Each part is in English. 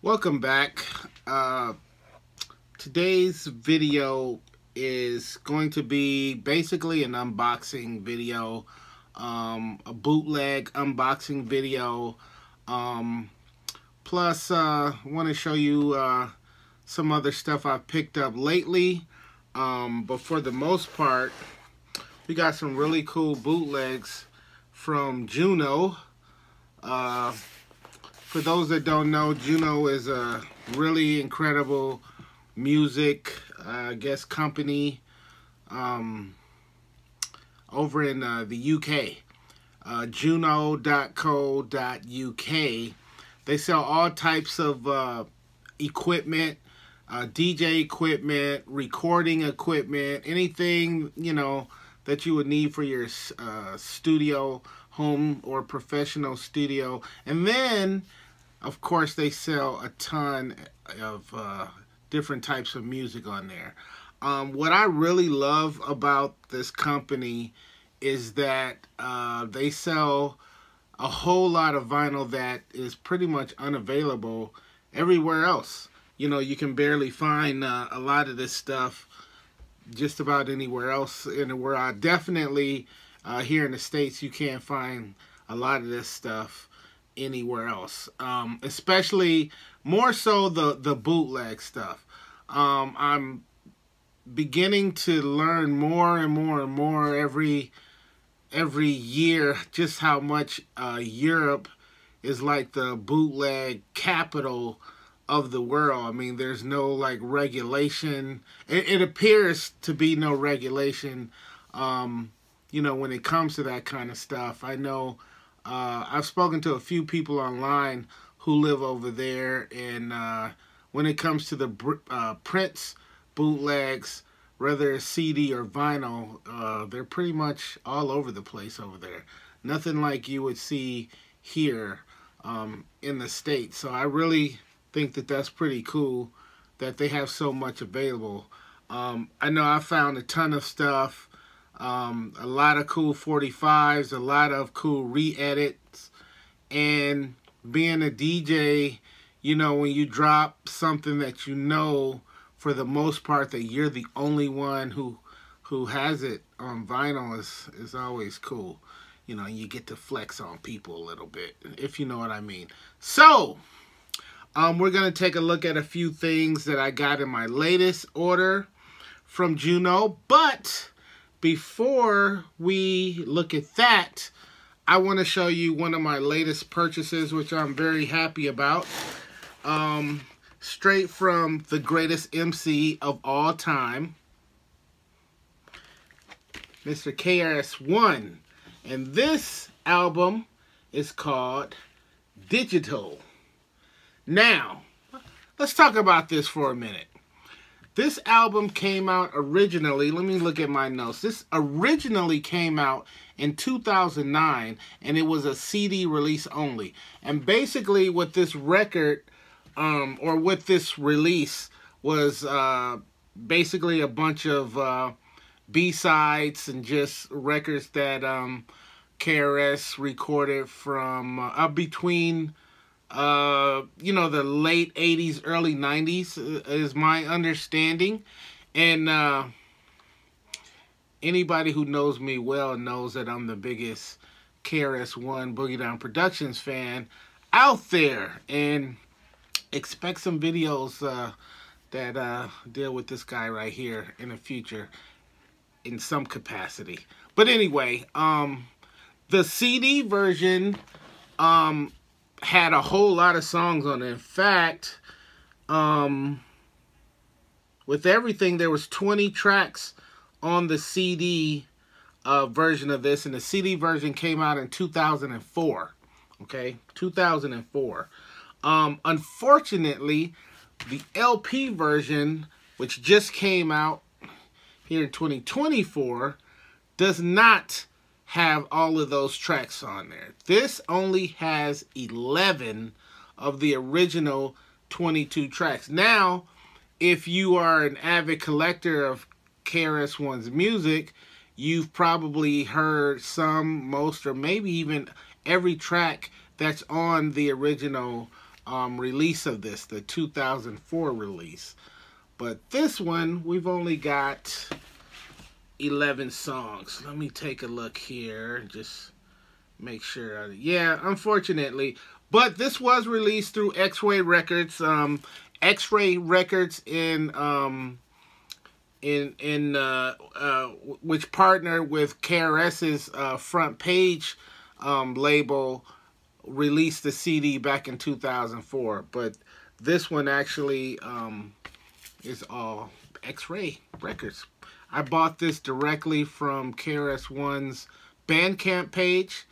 Welcome back. Today's video is going to be basically an unboxing video, a bootleg unboxing video. Plus, I want to show you some other stuff I've picked up lately. But for the most part, we got some really cool bootlegs from Juno. For those that don't know, Juno is a really incredible music, company over in the UK. Juno.co.uk. They sell all types of equipment, DJ equipment, recording equipment, anything, you know, that you would need for your studio, home or professional studio. And then, of course, they sell a ton of different types of music on there. What I really love about this company is that they sell a whole lot of vinyl that is pretty much unavailable everywhere else. You know, you can barely find a lot of this stuff just about anywhere else in the world. Definitely here in the States, you can't find a lot of this stuff anywhere else, especially more so the bootleg stuff. I'm beginning to learn more and more and more every year just how much Europe is like the bootleg capital of the world. I mean, there's no like regulation. It appears to be no regulation, you know, when it comes to that kind of stuff. I know I've spoken to a few people online who live over there, and when it comes to the prints, bootlegs, whether it's CD or vinyl, they're pretty much all over the place over there. Nothing like you would see here in the States. So I really think that that's pretty cool that they have so much available. I know I found a ton of stuff. A lot of cool 45s, a lot of cool re-edits, and being a DJ, you know, when you drop something that you know for the most part that you're the only one who has it on vinyl is always cool. You know, you get to flex on people a little bit, if you know what I mean. So, we're going to take a look at a few things that I got in my latest order from Juno, but before we look at that, I want to show you one of my latest purchases, which I'm very happy about. Straight from the greatest MC of all time, Mr. KRS-ONE. And this album is called Digital. Now, let's talk about this for a minute. This album came out originally, let me look at my notes. This originally came out in 2009, and it was a CD release only. And basically what this record, or what this release was, basically a bunch of B-sides and just records that KRS recorded from between you know, the late 80s, early 90s is my understanding. And anybody who knows me well knows that I'm the biggest KRS-ONE Boogie Down Productions fan out there, and expect some videos that deal with this guy right here in the future in some capacity. But anyway, the CD version had a whole lot of songs on it. In fact, with everything, there was 20 tracks on the CD version of this, and the CD version came out in 2004. Okay, 2004. Unfortunately, the LP version, which just came out here in 2024, does not have all of those tracks on there. This only has 11 of the original 22 tracks. Now, if you are an avid collector of KRS-ONE's music, you've probably heard some, most, or maybe even every track that's on the original release of this, the 2004 release. But this one, we've only got 11 songs. Let me take a look here and just make sure. Yeah, unfortunately. But this was released through X-Ray Records. X-Ray Records which partnered with KRS's Front Page label, released the CD back in 2004. But this one actually is all X-Ray Records. I bought this directly from KRS-One's Bandcamp page.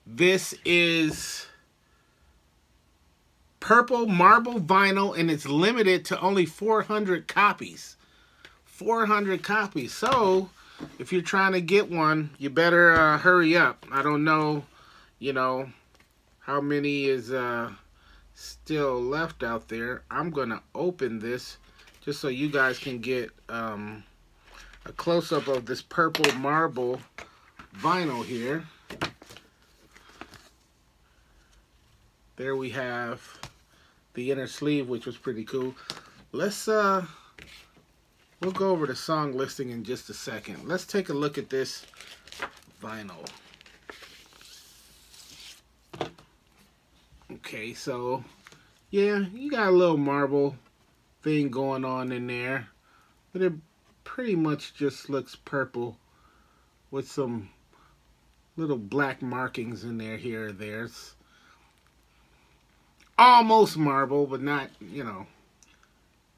This is purple marble vinyl, and it's limited to only 400 copies. 400 copies. So if you're trying to get one, you better hurry up. I don't know, you know, how many is still left out there. I'm gonna open this just so you guys can get a close-up of this purple marble vinyl here. There we have the inner sleeve, which was pretty cool. Let's we'll go over the song listing in just a second. Let's take a look at this vinyl. Okay, so yeah, you got a little marble thing going on in there, but it pretty much just looks purple with some little black markings in there here or there. It's almost marble, but not, you know,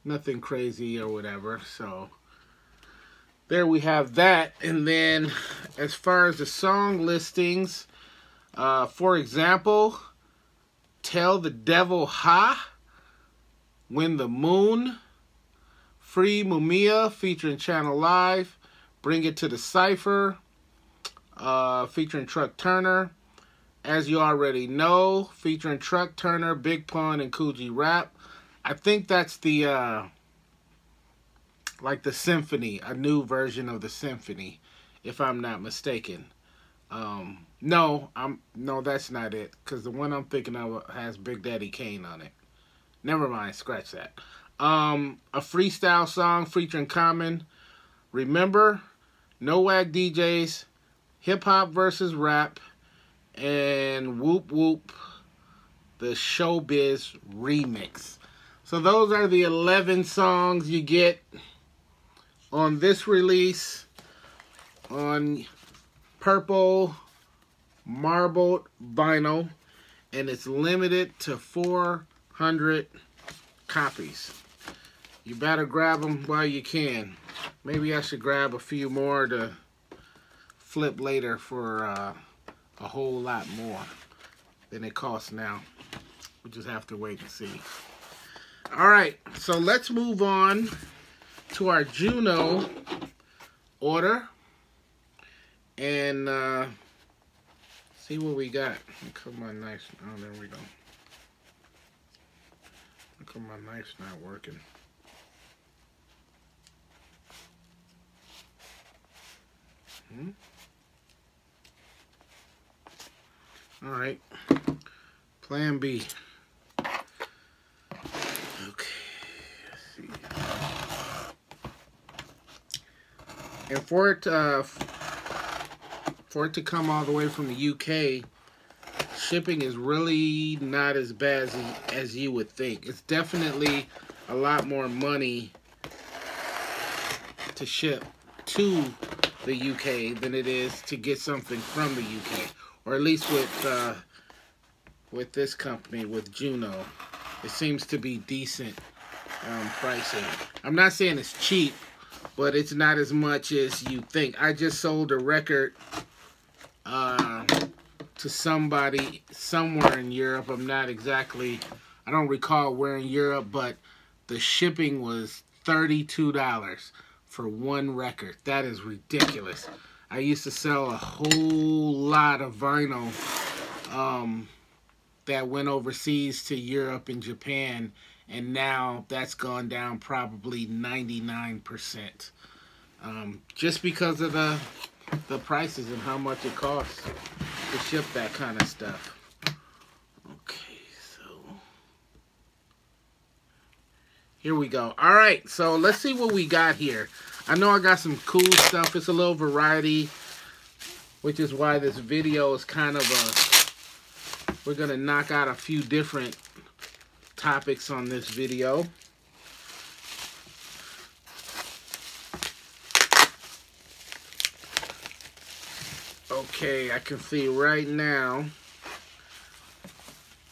nothing crazy or whatever. So there we have that. And then as far as the song listings, for example, Tell the Devil Ha, When the Moon, Free Mumia featuring Channel Live, Bring It to the Cypher featuring Truck Turner, As You Already Know featuring Truck Turner, Big Pun, and Coogee Rap. I think that's the like the symphony, a new version of the symphony, if I'm not mistaken. No, that's not it, because the one I'm thinking of has Big Daddy Kane on it. Never mind, scratch that. A freestyle song featuring Common, Remember, No Wag DJs, Hip Hop versus Rap, and Whoop Whoop, the Showbiz remix. So those are the 11 songs you get on this release on purple marbled vinyl, and it's limited to 400 copies. You better grab them while you can. Maybe I should grab a few more to flip later for a whole lot more than it costs now. We just have to wait and see. Alright, so let's move on to our Juno order and see what we got. Come on, nice. Oh, there we go. Come on, knife's not working. All right, plan B. Okay, let's see. And for it to come all the way from the UK, shipping is really not as bad as you would think. It's definitely a lot more money to ship to the UK than it is to get something from the UK, or at least with this company, with Juno. It seems to be decent pricing. I'm not saying it's cheap, but it's not as much as you think. I just sold a record to somebody somewhere in Europe. I don't recall where in Europe, but the shipping was $32 for one record. That is ridiculous. I used to sell a whole lot of vinyl that went overseas to Europe and Japan, and now that's gone down probably 99%. Just because of the prices and how much it costs to ship that kind of stuff. Okay, so Here we go. All right, so let's see what we got here. I know I got some cool stuff. It's a little variety, which is why this video is kind of a... We're going to knock out a few different topics on this video. Okay, I can see right now,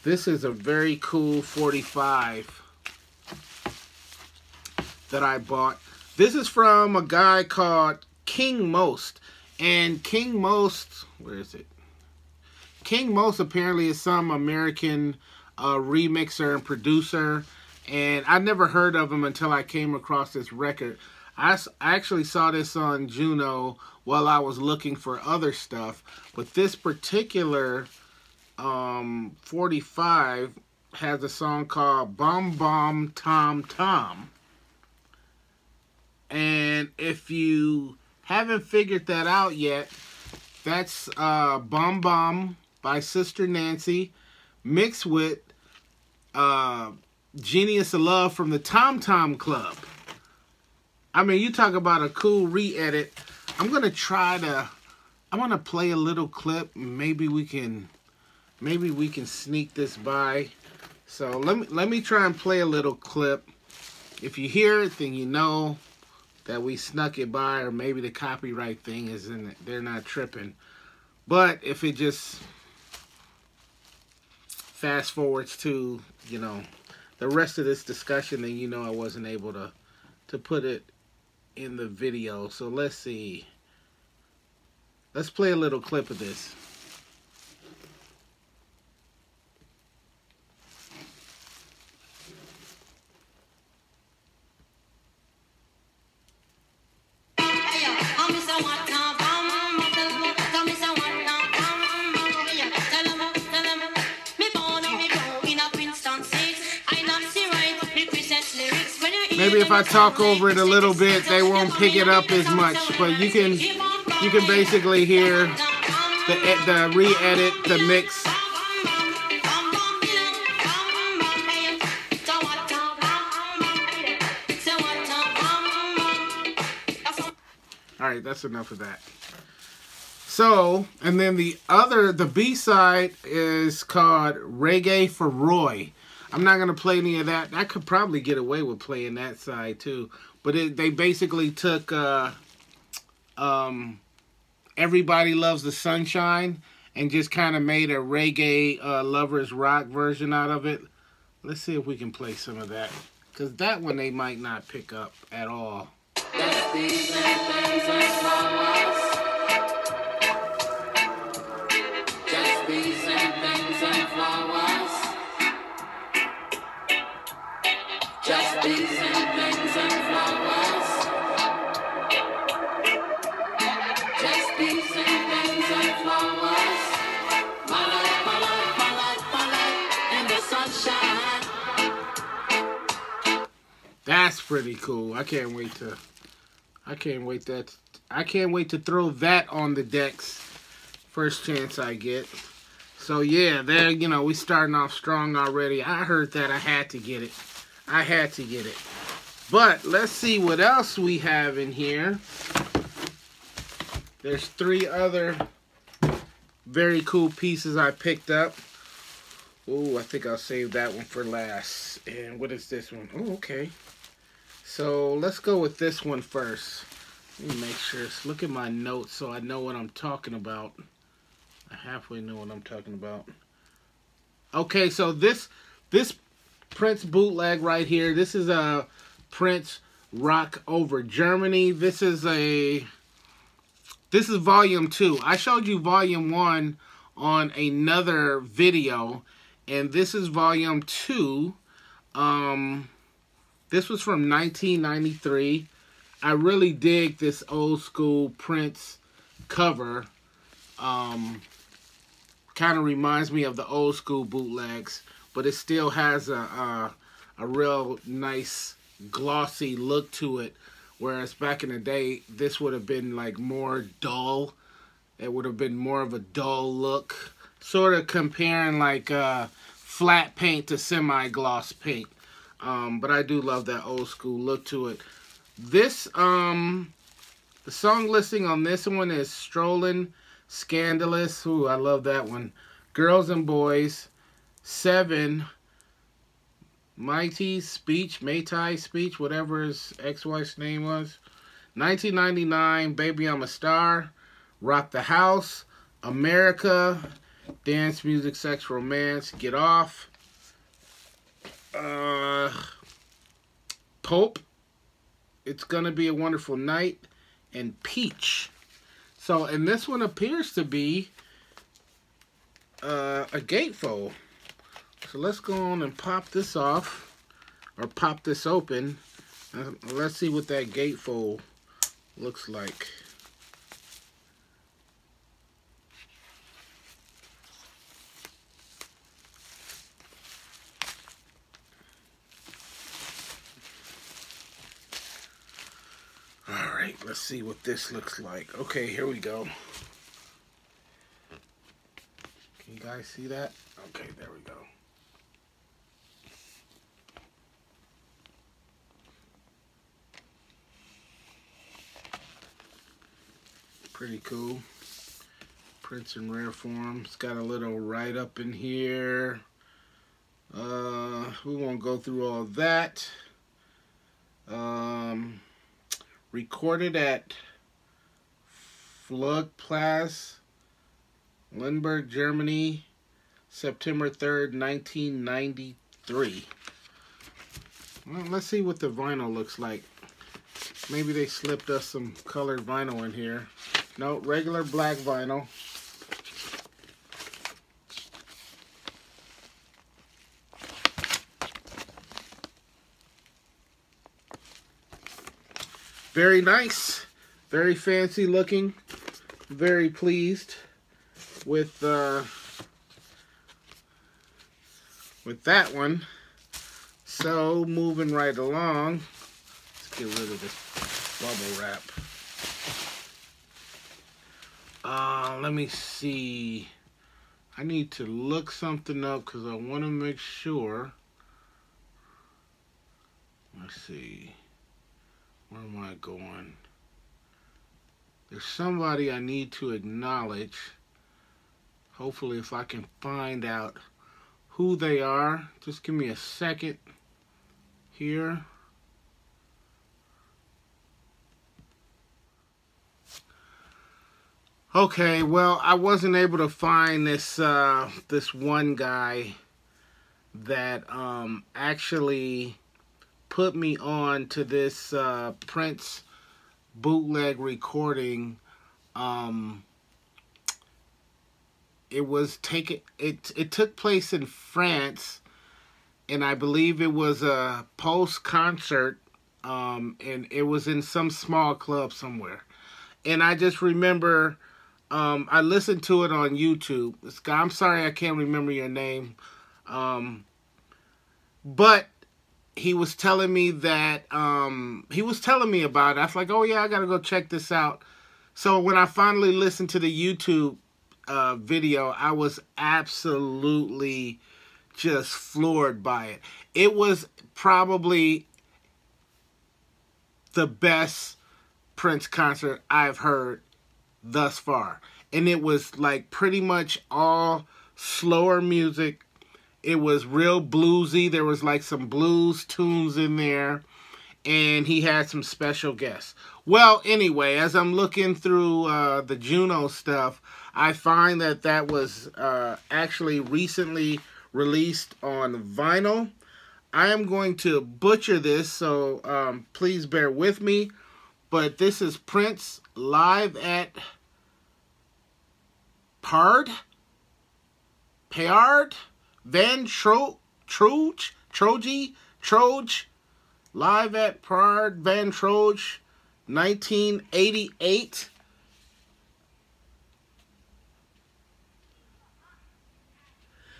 this is a very cool 45 that I bought. This is from a guy called King Most. And King Most, where is it? King Most apparently is some American remixer and producer. And I never heard of him until I came across this record. I actually saw this on Juno while I was looking for other stuff. But this particular 45 has a song called Bom Bom Tom Tom. And if you haven't figured that out yet, that's Bom Bom by Sister Nancy mixed with Genius of Love from the Tom Tom Club. I mean, you talk about a cool re-edit. I'm going to play a little clip. Maybe we can sneak this by. So let me try and play a little clip. If you hear it, then you know that we snuck it by, or maybe the copyright thing is in it. They're not tripping. But if it just fast forwards to, you know, the rest of this discussion, then you know I wasn't able to put it in the video. So let's see. Let's play a little clip of this. Maybe if I talk over it a little bit, they won't pick it up as much. But you can basically hear the re-edit, the mix. All right, that's enough of that. So, and then the B-side is called Reggae for Roy. I'm not going to play any of that. I could probably get away with playing that side too. But they basically took Everybody Loves the Sunshine and just kind of made a reggae lovers rock version out of it. Let's see if we can play some of that. Because that one they might not pick up at all. Just these things and flowers. Just these things and flowers. Just these things and flowers. Just these things and flowers. My life, my life, my life, my life in the sunshine. That's pretty cool. I can't wait to throw that on the decks first chance I get. So yeah, there, you know, we starting off strong already. I heard that. I had to get it. I had to get it. But let's see what else we have in here. There's 3 other very cool pieces I picked up. Ooh, I think I'll save that one for last. And what is this one? Oh, okay. So let's go with this one first. Let me make sure. Look at my notes so I know what I'm talking about. I halfway know what I'm talking about. Okay, so this Prince bootleg right here. This is a Prince Rock Over Germany. This is volume 2. I showed you volume 1 on another video, and this is volume 2. This was from 1993. I really dig this old school Prince cover. Kind of reminds me of the old school bootlegs, but it still has a real nice glossy look to it. Whereas back in the day, this would have been like more dull. It would have been more of a dull look. Sort of comparing like flat paint to semi-gloss paint. But I do love that old school look to it. This, the song listing on this one is Strolling, Scandalous. Ooh, I love that one. Girls and Boys, 7, Mighty Speech, Maytai Speech, whatever his ex-wife's name was. 1999, Baby I'm a Star, Rock the House, America, Dance Music, Sex, Romance, Get Off, Pope, It's Gonna Be a Wonderful Night, and Peach. So, and this one appears to be a gatefold. So let's go on and pop this off, or pop this open. Let's see what that gatefold looks like. Alright, let's see what this looks like. Okay, here we go. Can you guys see that? Okay, there we go. Pretty cool. Prints in rare form. It's got a little write-up in here. We won't go through all that. Recorded at Flugplatz, Limburg, Germany, September 3rd, 1993. Well, let's see what the vinyl looks like. Maybe they slipped us some colored vinyl in here. No, regular black vinyl. Very nice, very fancy looking. Very pleased with that one. So moving right along, let's get rid of this bubble wrap. Let me see. I need to look something up because I want to make sure. Let's see. Where am I going? There's somebody I need to acknowledge. Hopefully if I can find out who they are. Just give me a second here. Okay, well, I wasn't able to find this this one guy that actually put me on to this Prince bootleg recording. It took place in France, and I believe it was a post-concert, and it was in some small club somewhere. And I just remember I listened to it on YouTube. This guy, I'm sorry I can't remember your name, but he was telling me that, he was telling me about it. I was like, oh yeah, I gotta go check this out. So when I finally listened to the YouTube video, I was absolutely just floored by it. It was probably the best Prince concert I've heard thus far. And it was like pretty much all slower music. It was real bluesy. There was like some blues tunes in there. And he had some special guests. Well, anyway, as I'm looking through the Juno stuff, I find that that was actually recently released on vinyl. I am going to butcher this, so please bear with me. But this is Prince live at Pard Van Troge, live at Pard Van Troge, 1988.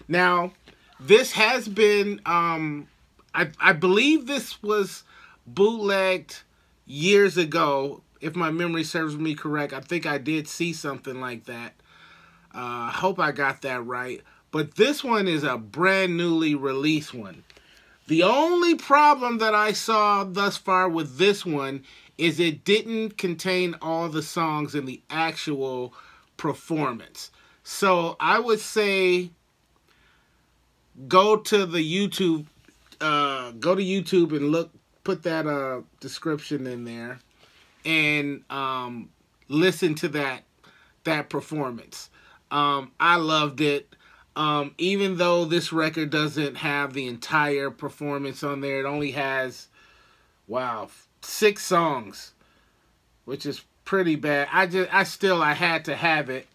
Now, this has been, I believe this was bootlegged years ago, if my memory serves me correct. I think I did see something like that. I hope I got that right. But this one is a brand newly released one. The only problem that I saw thus far with this one is it didn't contain all the songs in the actual performance. So I would say go to the YouTube, go to YouTube and look, put that description in there, and listen to that performance. I loved it. Even though this record doesn't have the entire performance on there, it only has, wow, 6 songs, which is pretty bad. I had to have it.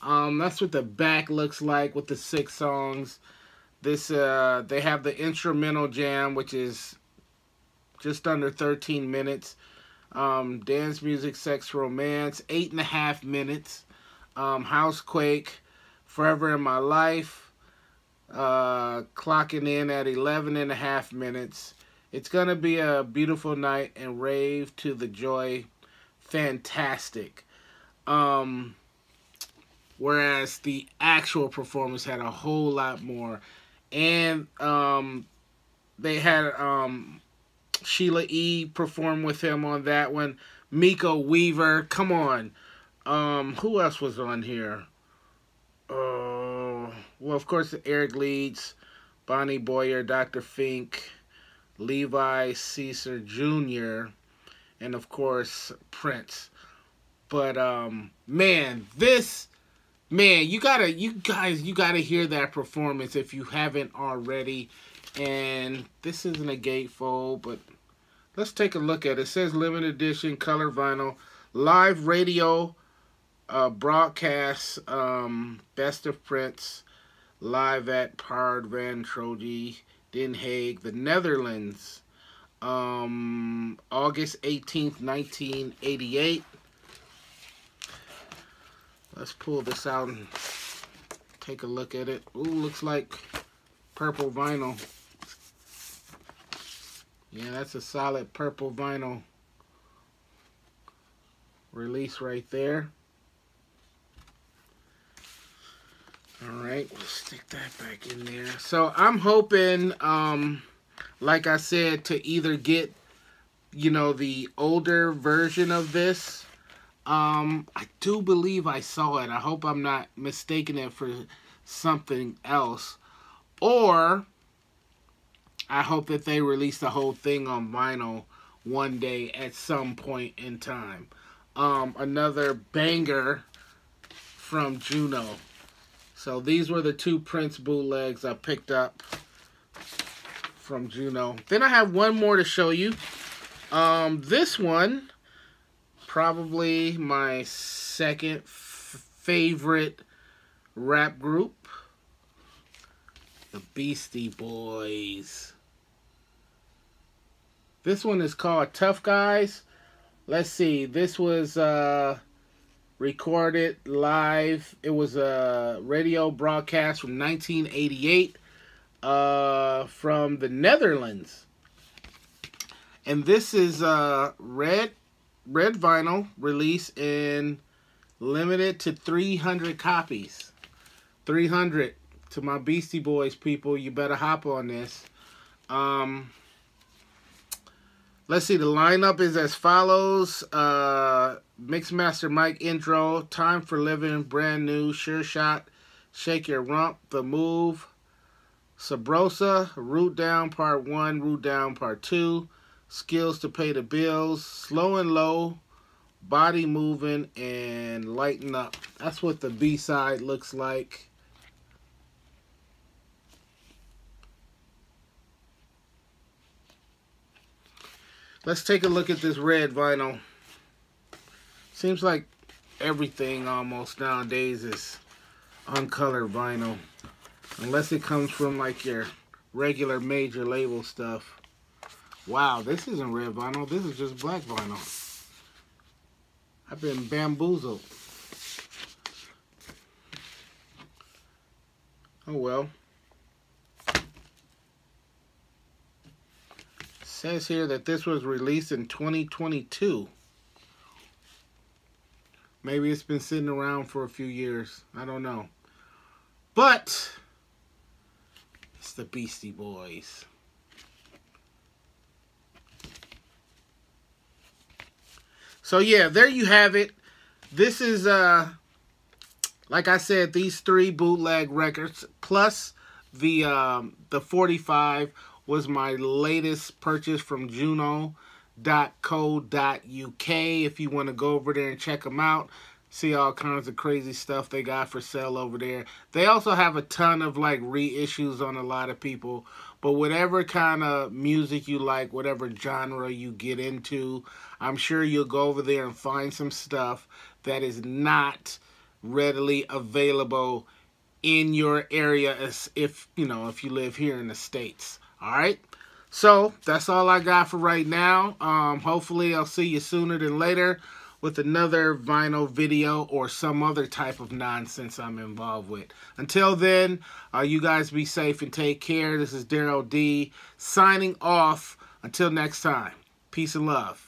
That's what the back looks like with the 6 songs. This they have the instrumental jam, which is just under 13 minutes. Dance music, sex, romance, 8.5 minutes. Housequake, Forever in My Life, clocking in at 11.5 minutes. It's gonna be a beautiful night and rave to the joy. Fantastic. Whereas the actual performance had a whole lot more. And they had Sheila E. perform with him on that one. Miko Weaver, come on. Who else was on here? Well, of course, Eric Leeds, Bonnie Boyer, Dr. Fink, Levi Caesar Jr., and of course, Prince. But man, you gotta hear that performance if you haven't already. And this isn't a gatefold, but let's take a look at it. It says limited edition color vinyl, live radio broadcast, Best of Prince, live at Paard van Troje, Den Haag, the Netherlands, August 18th, 1988. Let's pull this out and take a look at it. Ooh, looks like purple vinyl. Yeah, that's a solid purple vinyl release right there. Alright, we'll stick that back in there. So I'm hoping, like I said, to either get, you know, the older version of this. I do believe I saw it. I hope I'm not mistaking it for something else. Or I hope that they release the whole thing on vinyl one day at some point in time. Another banger from Juno. So these were the 2 Prince bootlegs I picked up from Juno. Then I have one more to show you. This one, probably my second favorite rap group, the Beastie Boys. This one is called Tough Guys. Let's see, this was recorded live. It was a radio broadcast from 1988 from the Netherlands. And this is red vinyl, released in limited to 300 copies. 300. To my Beastie Boys people, you better hop on this. Let's see, the lineup is as follows. Mixmaster Mike intro, Time for Living, brand new, Sure Shot, Shake Your Rump, The Move, Sabrosa, Root Down Part 1, Root Down Part 2, Skills to Pay the Bills, Slow and Low, Body Moving, and Lighten Up. That's what the B-side looks like. Let's take a look at this red vinyl. Seems like everything almost nowadays is uncolored vinyl. Unless it comes from like your regular major label stuff. Wow, this isn't red vinyl. This is just black vinyl. I've been bamboozled. Oh well. Says here that this was released in 2022. Maybe it's been sitting around for a few years. I don't know. But it's the Beastie Boys. So yeah, there you have it. This is like I said, these 3 bootleg records plus the 45 was my latest purchase from Juno.co.uk. If you want to go over there and check them out, see all kinds of crazy stuff they got for sale over there. They also have a ton of like reissues on a lot of people. But whatever kind of music you like, whatever genre you get into, I'm sure you'll go over there and find some stuff that is not readily available in your area, as if you live here in the States. All right, so that's all I got for right now. Hopefully I'll see you sooner than later with another vinyl video or some other type of nonsense I'm involved with. Until then, you guys be safe and take care. This is Daryl D signing off. Until next time, peace and love.